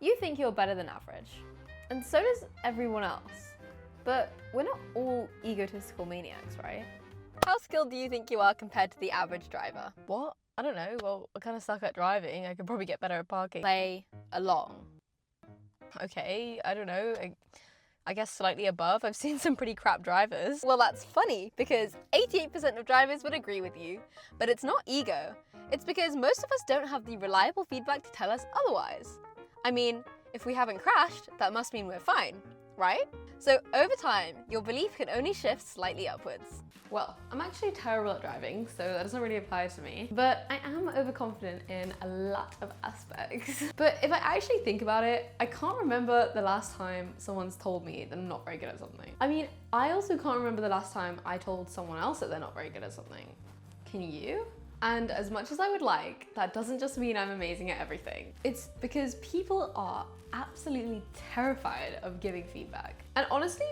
You think you're better than average, and so does everyone else. But we're not all egotistical maniacs, right? How skilled do you think you are compared to the average driver? What? I don't know. Well, I kind of suck at driving. I could probably get better at parking. Play along. Okay, I don't know. I guess slightly above. I've seen some pretty crap drivers. Well, that's funny because 88% of drivers would agree with you, but it's not ego. It's because most of us don't have the reliable feedback to tell us otherwise. I mean, if we haven't crashed, that must mean we're fine, right? So over time, your belief can only shift slightly upwards. Well, I'm actually terrible at driving, so that doesn't really apply to me, but I am overconfident in a lot of aspects. But if I actually think about it, I can't remember the last time someone's told me that I'm not very good at something. I mean, I also can't remember the last time I told someone else that they're not very good at something. Can you? And as much as I would like, that doesn't just mean I'm amazing at everything. It's because people are absolutely terrified of giving feedback. And honestly,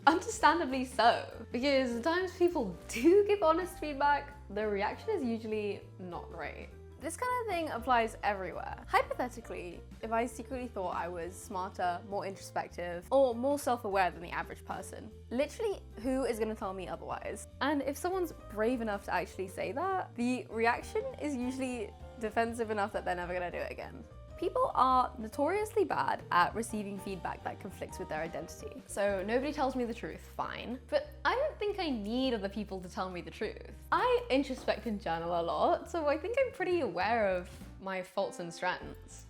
understandably so, because the times people do give honest feedback, the reaction is usually not great. This kind of thing applies everywhere. Hypothetically, if I secretly thought I was smarter, more introspective, or more self-aware than the average person, literally who is going to tell me otherwise? And if someone's brave enough to actually say that, the reaction is usually defensive enough that they're never going to do it again. People are notoriously bad at receiving feedback that conflicts with their identity. So nobody tells me the truth, fine. But I don't think I need other people to tell me the truth. I introspect and journal a lot, so I think I'm pretty aware of my faults and strengths.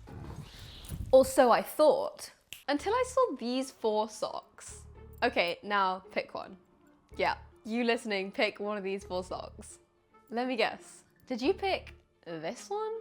Or so I thought, until I saw these 4 socks. Okay, now pick one. Yeah, you listening, pick one of these 4 socks. Let me guess, did you pick this one?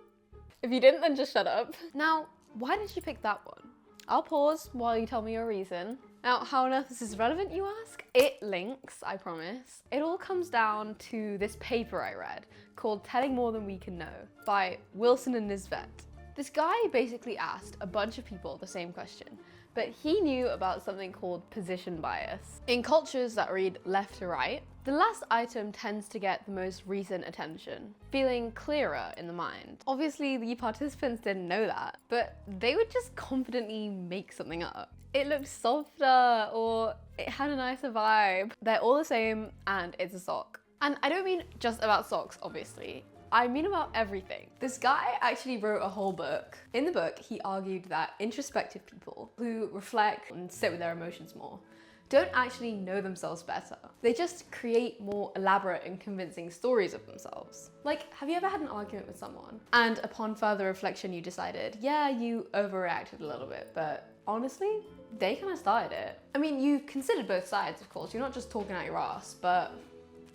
If you didn't, then just shut up. Now, why did you pick that one? I'll pause while you tell me your reason. Now, how on earth is this relevant, you ask? It links, I promise. It all comes down to this paper I read called Telling More Than We Can Know by Wilson and Nisvet. This guy basically asked a bunch of people the same question, but he knew about something called position bias. In cultures that read left to right, the last item tends to get the most recent attention, feeling clearer in the mind. Obviously, the participants didn't know that, but they would just confidently make something up. It looked softer, or it had a nicer vibe. They're all the same, and it's a sock. And I don't mean just about socks, obviously. I mean about everything. This guy actually wrote a whole book. In the book, he argued that introspective people who reflect and sit with their emotions more don't actually know themselves better. They just create more elaborate and convincing stories of themselves. Like, have you ever had an argument with someone and upon further reflection you decided, yeah, you overreacted a little bit, but honestly, they kind of started it. I mean, you considered both sides, of course. You're not just talking out your ass, but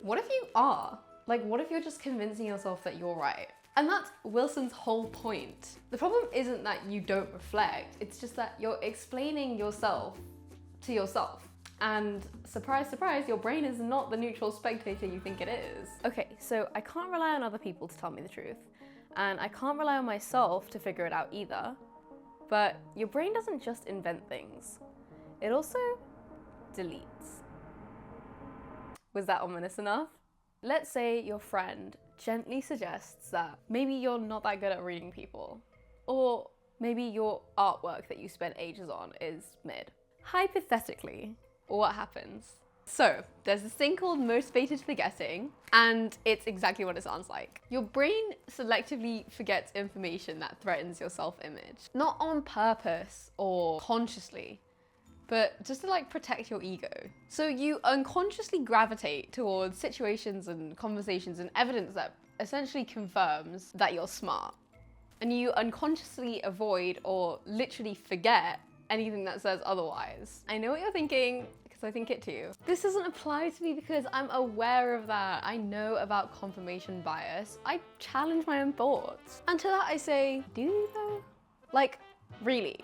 what if you are? Like, what if you're just convincing yourself that you're right? And that's Wilson's whole point. The problem isn't that you don't reflect, it's just that you're explaining yourself to yourself. And surprise, surprise, your brain is not the neutral spectator you think it is. Okay, so I can't rely on other people to tell me the truth, and I can't rely on myself to figure it out either. But your brain doesn't just invent things, it also deletes. Was that ominous enough? Let's say your friend gently suggests that maybe you're not that good at reading people, or maybe your artwork that you spent ages on is mid. Hypothetically, what happens? So, there's this thing called motivated forgetting, and it's exactly what it sounds like. Your brain selectively forgets information that threatens your self-image. Not on purpose or consciously, but just to like protect your ego. So you unconsciously gravitate towards situations and conversations and evidence that essentially confirms that you're smart. And you unconsciously avoid or literally forget anything that says otherwise. I know what you're thinking, because I think it too. This doesn't apply to me because I'm aware of that. I know about confirmation bias. I challenge my own thoughts. And to that I say, do you though? Like, really?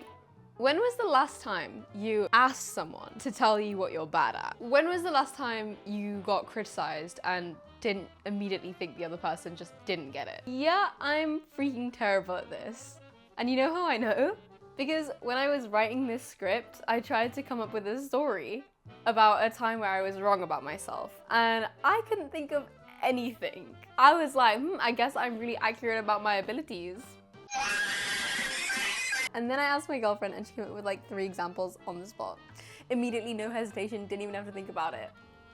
When was the last time you asked someone to tell you what you're bad at? When was the last time you got criticized and didn't immediately think the other person just didn't get it? Yeah, I'm freaking terrible at this. And you know how I know? Because when I was writing this script, I tried to come up with a story about a time where I was wrong about myself. And I couldn't think of anything. I was like, I guess I'm really accurate about my abilities. And then I asked my girlfriend and she came up with like 3 examples on the spot. Immediately, no hesitation, didn't even have to think about it.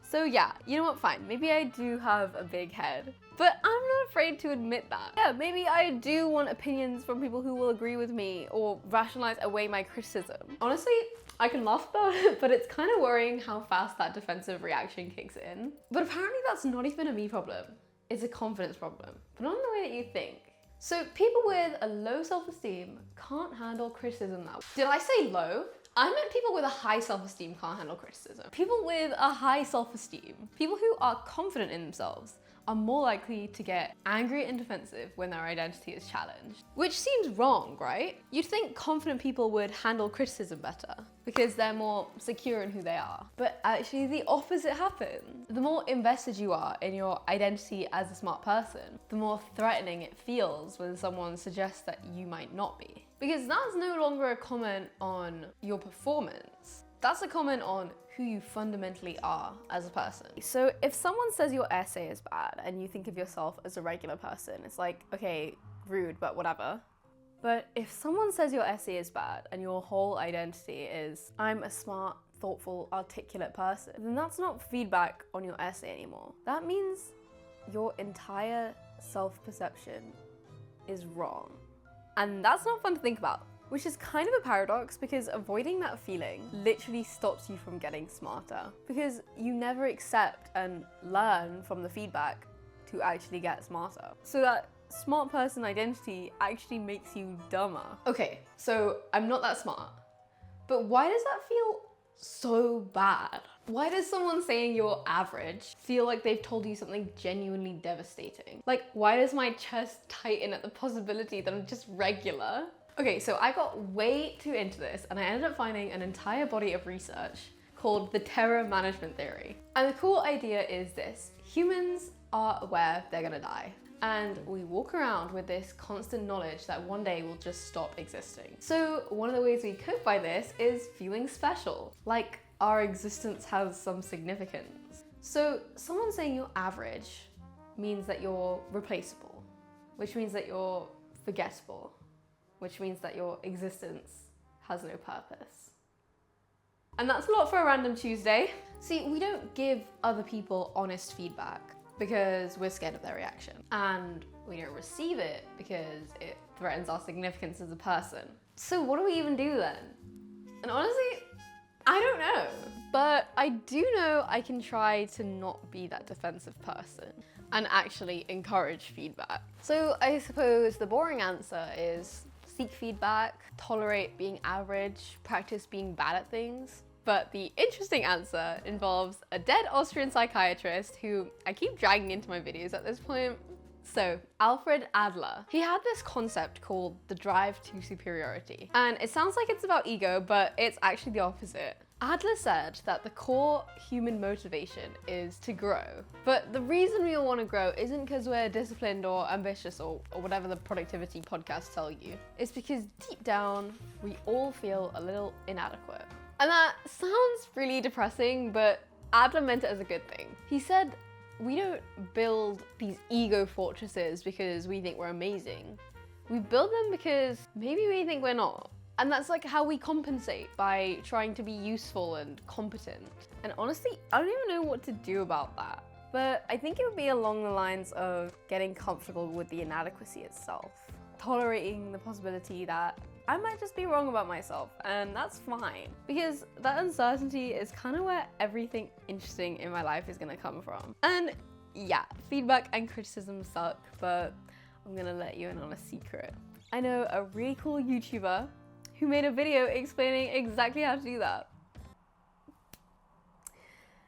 So yeah, you know what, fine, maybe I do have a big head, but I'm not afraid to admit that. Yeah, maybe I do want opinions from people who will agree with me or rationalize away my criticism. Honestly, I can laugh about it, but it's kind of worrying how fast that defensive reaction kicks in. But apparently that's not even a me problem. It's a confidence problem, but not in the way that you think. So people with a low self-esteem can't handle criticism that way. Did I say low? I meant people with a high self-esteem can't handle criticism. People with a high self-esteem, people who are confident in themselves, are more likely to get angry and defensive when their identity is challenged. Which seems wrong, right? You'd think confident people would handle criticism better because they're more secure in who they are. But actually the opposite happens. The more invested you are in your identity as a smart person, the more threatening it feels when someone suggests that you might not be. Because that's no longer a comment on your performance. That's a comment on who you fundamentally are as a person. So if someone says your essay is bad and you think of yourself as a regular person, it's like, okay, rude, but whatever. But if someone says your essay is bad and your whole identity is, I'm a smart, thoughtful, articulate person, then that's not feedback on your essay anymore. That means your entire self-perception is wrong. And that's not fun to think about. Which is kind of a paradox because avoiding that feeling literally stops you from getting smarter. Because you never accept and learn from the feedback to actually get smarter. So that smart person identity actually makes you dumber. Okay, so I'm not that smart. But why does that feel so bad? Why does someone saying you're average feel like they've told you something genuinely devastating? Like, why does my chest tighten at the possibility that I'm just regular? Okay, so I got way too into this and I ended up finding an entire body of research called the terror management theory. And the cool idea is this: humans are aware they're gonna die. And we walk around with this constant knowledge that one day we'll just stop existing. So one of the ways we cope by this is feeling special, like our existence has some significance. So someone saying you're average means that you're replaceable, which means that you're forgettable, which means that your existence has no purpose. And that's a lot for a random Tuesday. See, we don't give other people honest feedback because we're scared of their reaction. And we don't receive it because it threatens our significance as a person. So what do we even do then? And honestly, I don't know. But I do know I can try to not be that defensive person and actually encourage feedback. So I suppose the boring answer is seek feedback, tolerate being average, practice being bad at things. But the interesting answer involves a dead Austrian psychiatrist who I keep dragging into my videos at this point. So, Alfred Adler. He had this concept called the drive to superiority. And it sounds like it's about ego, but it's actually the opposite. Adler said that the core human motivation is to grow. But the reason we all want to grow isn't because we're disciplined or ambitious or whatever the productivity podcasts tell you. It's because deep down, we all feel a little inadequate. And that sounds really depressing, but Adler meant it as a good thing. He said, we don't build these ego fortresses because we think we're amazing. We build them because maybe we think we're not. And that's like how we compensate, by trying to be useful and competent. And honestly, I don't even know what to do about that. But I think it would be along the lines of getting comfortable with the inadequacy itself. Tolerating the possibility that I might just be wrong about myself, and that's fine. Because that uncertainty is kind of where everything interesting in my life is gonna come from. And yeah, feedback and criticism suck, but I'm gonna let you in on a secret. I know a really cool YouTuber who made a video explaining exactly how to do that.